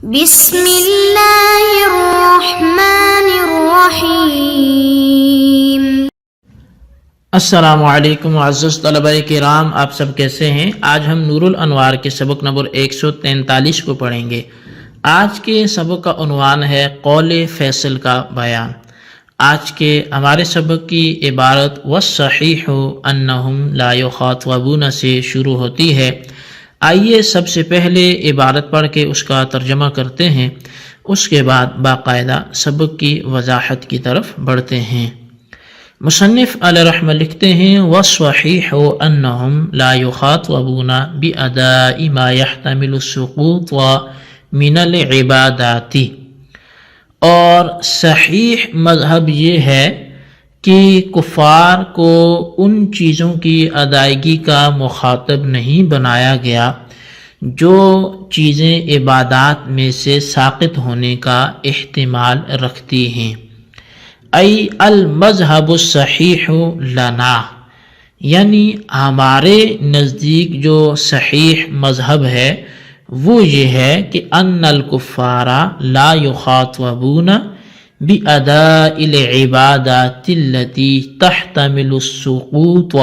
بسم اللہ الرحمن الرحیم۔ السلام علیکم معزز طلبہ کرام، آپ سب کیسے ہیں؟ آج ہم نور الانوار کے سبق نمبر 143 کو پڑھیں گے۔ آج کے سبق کا عنوان ہے قول فیصل کا بیان۔ آج کے ہمارے سبق کی عبارت والصحیح انہم لا یخاطبون سے شروع ہوتی ہے۔ آئیے سب سے پہلے عبارت پڑھ کے اس کا ترجمہ کرتے ہیں، اس کے بعد باقاعدہ سبق کی وضاحت کی طرف بڑھتے ہیں۔ مصنف علیہ رحمہ لکھتے ہیں والصحیح انہم لا یخاطبون باداء ما يحتمل السقوط من العبادات، اور صحیح مذہب یہ ہے کہ کفار کو ان چیزوں کی ادائیگی کا مخاطب نہیں بنایا گیا جو چیزیں عبادات میں سے ساقط ہونے کا احتمال رکھتی ہیں۔ ای المذہب الصحیح لنا، یعنی ہمارے نزدیک جو صحیح مذہب ہے وہ یہ ہے کہ ان الکفار لا یخاطبون بأداء العبادات التي تحتمل السقوط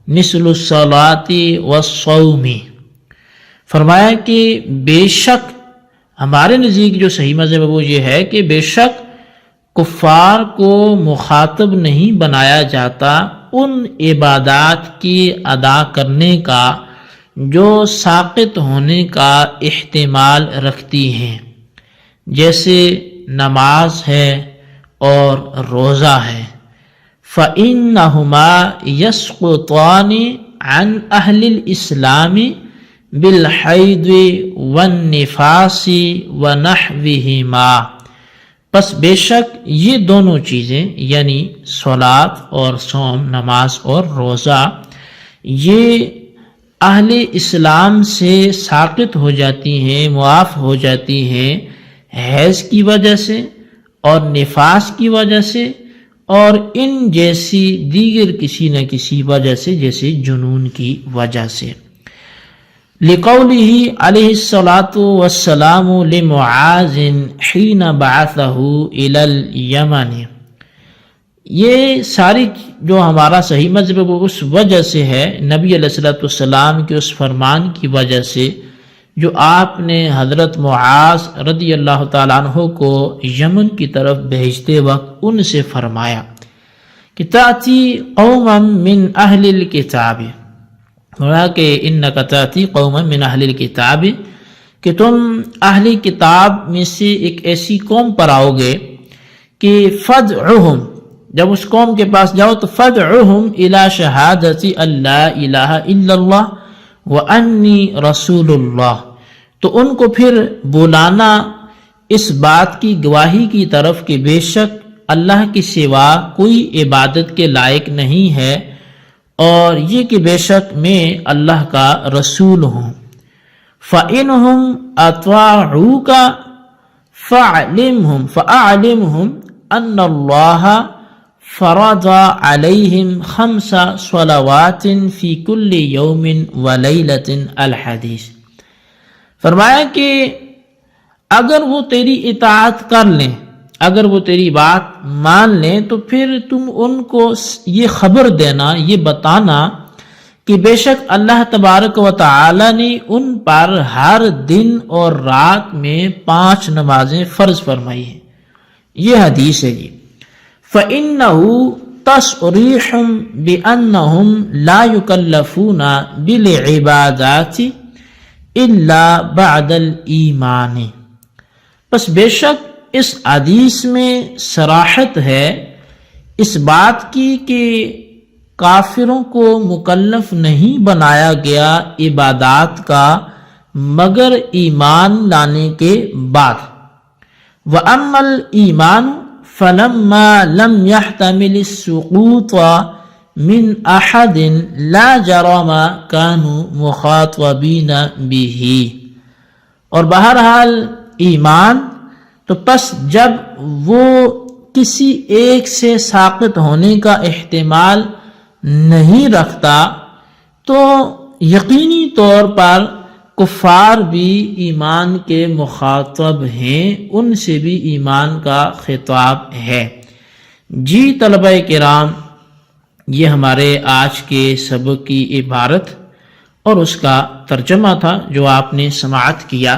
مثل الصلاة والصوم۔ فرمایا کہ بے شک ہمارے نزدیک جو صحیح مذہب ہے وہ یہ ہے کہ بے شک کفار کو مخاطب نہیں بنایا جاتا ان عبادات کی ادا کرنے کا جو ساقط ہونے کا احتمال رکھتی ہیں، جیسے نماز ہے اور روزہ ہے۔ فَإِنَّهُمَا يَسْقُطَانِ عَنْ أَهْلِ الْإِسْلَامِ بِالْحَيْضِ وَالنِّفَاسِ وَنَحْوِهِمَا، پس بے شک یہ دونوں چیزیں یعنی صلاۃ اور صوم، نماز اور روزہ، یہ اہل اسلام سے ساقط ہو جاتی ہیں، معاف ہو جاتی ہیں حیض کی وجہ سے اور نفاس کی وجہ سے اور ان جیسی دیگر کسی نہ کسی وجہ سے، جیسے جنون کی وجہ سے۔ لقولہ علیہ الصلاۃ والسلام لمعاذ حین بعثہ الی الیمن، یہ ساری جو ہمارا صحیح مذہب ہے وہ اس وجہ سے ہے، نبی علیہ الصلوۃ والسلام کے اس فرمان کی وجہ سے جو آپ نے حضرت معاذ رضی اللہ تعالیٰ عنہ کو یمن کی طرف بھیجتے وقت ان سے فرمایا کہ تأتی قوما من اہل الکتاب، کہ انک تأتی قوما من اہل الکتاب، کہ تم اہل کتاب میں سے ایک ایسی قوم پر آؤ گے کہ فدعہم، جب اس قوم کے پاس جاؤ تو فدعہم الی شہادت ان لا الہ الا اللہ وانی رسول اللہ، تو ان کو پھر بلانا اس بات کی گواہی کی طرف کہ بے شک اللہ کے سوا کوئی عبادت کے لائق نہیں ہے اور یہ کہ بے شک میں اللہ کا رسول ہوں۔ فَإِنْهُمْ أَطَاعُوكَ فَأَعْلِمْهُمْ أَنَّ اللَّهَ فرض علیہم 5 صلوات فی کل یوم ولیلۃ الحدیث۔ فرمایا کہ اگر وہ تیری اطاعت کر لیں، اگر وہ تیری بات مان لیں تو پھر تم ان کو یہ خبر دینا، یہ بتانا کہ بے شک اللہ تبارک و تعالی نے ان پر ہر دن اور رات میں 5 نمازیں فرض فرمائی ہیں۔ یہ حدیث ہے جی۔ فَإِنَّهُ تَصْرِيحٌ بِأَنَّهُمْ لَا يُكَلَّفُونَ بِالْعِبَادَاتِ إِلَّا بَعْدَ الْإِيمَانِ، پس بے شک اس حدیث میں صراحت ہے اس بات کی کہ کافروں کو مکلف نہیں بنایا گیا عبادات کا مگر ایمان لانے کے بعد۔ وَأَمَّا الْإِيمَانُ فَلَمَّا لَمْ يَحْتَمِلِ السُّقُوطَ مِنْ أَحَدٍ لَا جَرَمَ كَانُوا مُخَاطَبِينَ بِهِ، اور بہرحال ایمان تو پس جب وہ کسی ایک سے ساقط ہونے کا احتمال نہیں رکھتا تو یقینی طور پر کفار بھی ایمان کے مخاطب ہیں، ان سے بھی ایمان کا خطاب ہے۔ جی طلبہ کرام، یہ ہمارے آج کے سبق کی عبارت اور اس کا ترجمہ تھا جو آپ نے سماعت کیا۔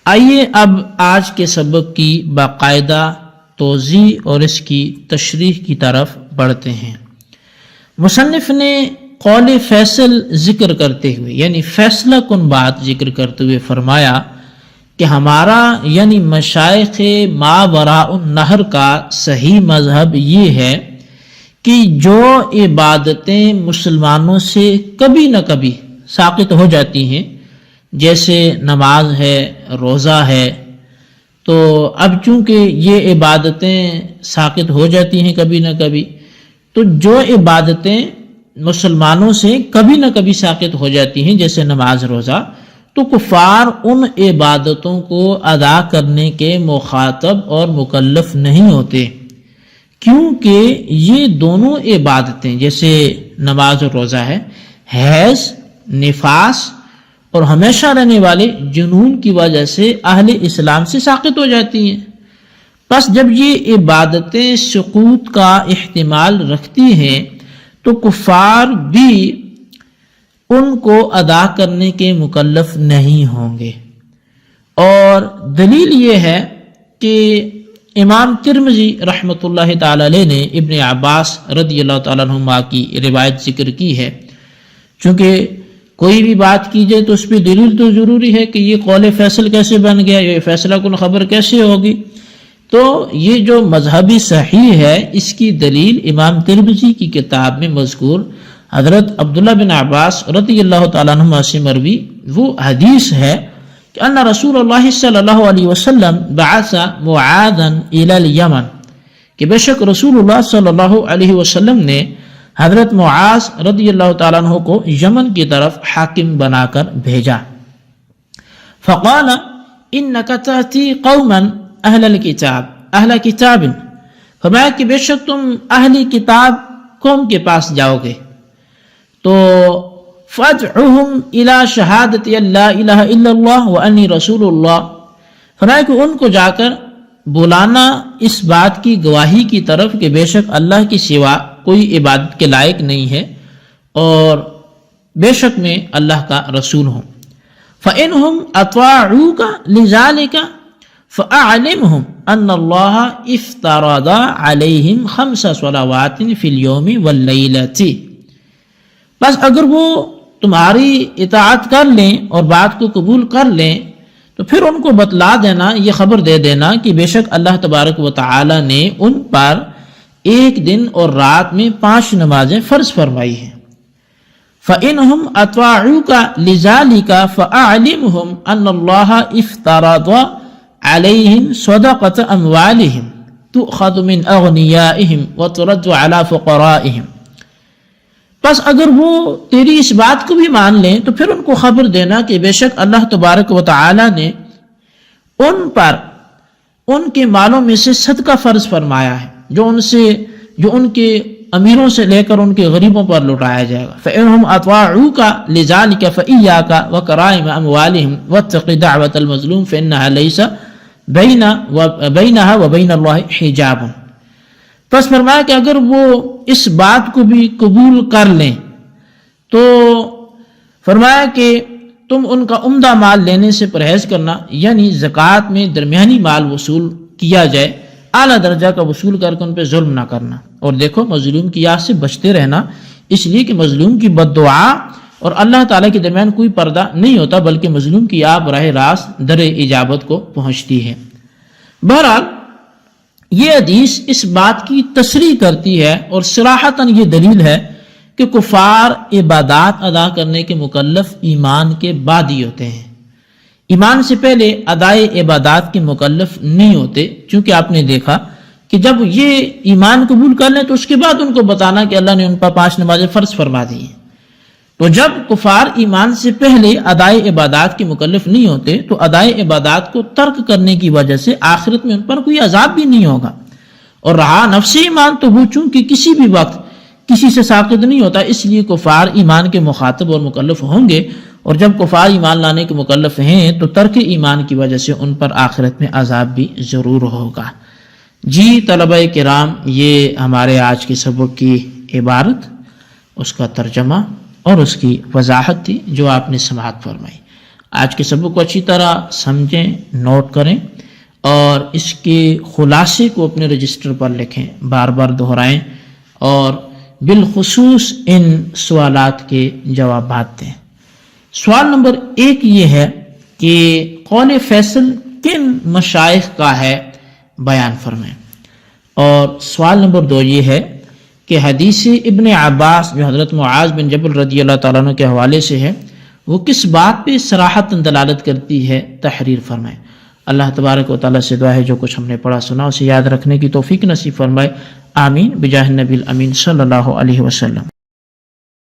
آئیے اب آج کے سبق کی باقاعدہ توضیح اور اس کی تشریح کی طرف بڑھتے ہیں۔ مصنف نے قول فیصل ذکر کرتے ہوئے یعنی فیصلہ کن بات ذکر کرتے ہوئے فرمایا کہ ہمارا یعنی مشائخ ما وراء النہر کا صحیح مذہب یہ ہے کہ جو عبادتیں مسلمانوں سے کبھی نہ کبھی ساقط ہو جاتی ہیں، جیسے نماز ہے، روزہ ہے، تو اب چونکہ یہ عبادتیں ساقط ہو جاتی ہیں کبھی نہ کبھی، تو جو عبادتیں مسلمانوں سے کبھی نہ کبھی ساقط ہو جاتی ہیں جیسے نماز روزہ، تو کفار ان عبادتوں کو ادا کرنے کے مخاطب اور مکلف نہیں ہوتے، کیونکہ یہ دونوں عبادتیں جیسے نماز اور روزہ ہے حیض، نفاس اور ہمیشہ رہنے والے جنون کی وجہ سے اہل اسلام سے ساقط ہو جاتی ہیں۔ پس جب یہ عبادتیں سقوط کا احتمال رکھتی ہیں تو کفار بھی ان کو ادا کرنے کے مکلف نہیں ہوں گے۔ اور دلیل یہ ہے کہ امام ترمذی رحمۃ اللہ تعالی علیہ نے ابن عباس رضی اللہ تعالیٰ عنہما کی روایت ذکر کی ہے۔ چونکہ کوئی بھی بات کی جائے تو اس پہ دلیل تو ضروری ہے کہ یہ قول فیصل کیسے بن گیا، یہ فیصلہ کن خبر کیسے ہوگی۔ تو یہ جو مذہبی صحیح ہے اس کی دلیل امام ترمذی کی کتاب میں مذکور حضرت عبداللہ بن عباس رضی اللہ تعالیٰ عنہما سے مروی وہ حدیث ہے کہ ان رسول اللہ صلی اللہ علیہ وسلم بعث معاذا الی الیمن، کہ بے شک رسول اللہ صلی اللہ علیہ وسلم نے حضرت معاذ رضی اللہ تعالیٰ عنہ کو یمن کی طرف حاکم بنا کر بھیجا۔ فقال انک تأتی قوما اہل الکتاب، اہل کتاب، فرمایا کہ بے شک تم اہل کتاب قوم کے پاس جاؤ گے، تو فادعوہم الی شہادت ان لا الہ الا اللہ وانی رسول اللہ، فرمایا کہ ان کو جا کر بلانا اس بات کی گواہی کی طرف کہ بے شک اللہ کی سوا کوئی عبادت کے لائق نہیں ہے اور بے شک میں اللہ کا رسول ہوں۔ فإنہم اطاعوک لذالک فأعلمهم ان اللہ افترض علیہم 5 صلوات فی اليوم واللیلۃ، بس اگر وہ تمہاری اطاعت کر لیں اور بات کو قبول کر لیں تو پھر ان کو بتلا دینا، یہ خبر دے دینا کہ بے شک اللہ تبارک و تعالی نے ان پر ایک دن اور رات میں 5 نمازیں فرض فرمائی ہیں۔ فإنہم اطاعوک لذالک فأعلمهم ان اللہ افترض علیہم صدقۃ اموالہم تؤخذ من اغنیائہم وترد علی فقرائہم، پس اگر وہ تیری اس بات کو بھی مان لیں تو پھر ان کو خبر دینا کہ بے شک اللہ تبارک و تعالی نے ان پر ان کے مالوں میں سے صدقہ فرض فرمایا ہے جو ان کے امیروں سے لے کر ان کے غریبوں پر لٹایا جائے گا۔ فإنہم اطاعوک لذالک فإیاک وکرائم اموالہم واتق دعوۃ المظلوم فإنہا لیس بینہا وبین اللہ حجاب، پس فرمایا کہ اگر وہ اس بات کو بھی قبول کر لیں تو فرمایا کہ تم ان کا عمدہ مال لینے سے پرہیز کرنا، یعنی زکوٰۃ میں درمیانی مال وصول کیا جائے، اعلیٰ درجہ کا وصول کر کے ان پہ ظلم نہ کرنا، اور دیکھو مظلوم کی یاد سے بچتے رہنا، اس لیے کہ مظلوم کی بد دعا اور اللہ تعالیٰ کے درمیان کوئی پردہ نہیں ہوتا، بلکہ مظلوم کی آپ براہ راست در اجابت کو پہنچتی ہے۔ بہرحال یہ حدیث اس بات کی تصریح کرتی ہے اور صراحتاً یہ دلیل ہے کہ کفار عبادات ادا کرنے کے مکلف ایمان کے بعد ہی ہوتے ہیں، ایمان سے پہلے ادائے عبادات کے مکلف نہیں ہوتے، چونکہ آپ نے دیکھا کہ جب یہ ایمان قبول کر لیں تو اس کے بعد ان کو بتانا کہ اللہ نے ان پر 5 نمازیں فرض فرما دی ہیں۔ تو جب کفار ایمان سے پہلے ادائے عبادات کے مکلف نہیں ہوتے تو ادائے عبادات کو ترک کرنے کی وجہ سے آخرت میں ان پر کوئی عذاب بھی نہیں ہوگا، اور رہا نفس ایمان تو وہ چونکہ کسی بھی وقت کسی سے ساقط نہیں ہوتا، اس لیے کفار ایمان کے مخاطب اور مکلف ہوں گے، اور جب کفار ایمان لانے کے مکلف ہیں تو ترک ایمان کی وجہ سے ان پر آخرت میں عذاب بھی ضرور ہوگا۔ جی طلبہ کرام، یہ ہمارے آج کے سبق کی عبارت، اس کا ترجمہ اور اس کی وضاحت تھی جو آپ نے سماعت فرمائی۔ آج کے سبق کو اچھی طرح سمجھیں، نوٹ کریں اور اس کے خلاصے کو اپنے رجسٹر پر لکھیں، بار بار دہرائیں اور بالخصوص ان سوالات کے جوابات دیں۔ سوال نمبر 1 یہ ہے کہ قول فیصل کن مشائخ کا ہے، بیان فرمائیں۔ اور سوال نمبر 2 یہ ہے کہ حدیث ابن عباس جو حضرت معاذ بن جبل رضی اللہ تعالیٰ عنہ کے حوالے سے ہے، وہ کس بات پہ صراحتاً دلالت کرتی ہے، تحریر فرمائیں۔ اللہ تبارک و تعالیٰ سے دعا ہے جو کچھ ہم نے پڑھا سنا اسے یاد رکھنے کی توفیق نصیب فرمائے، آمین بجاہ النبی الامین صلی اللہ علیہ وسلم۔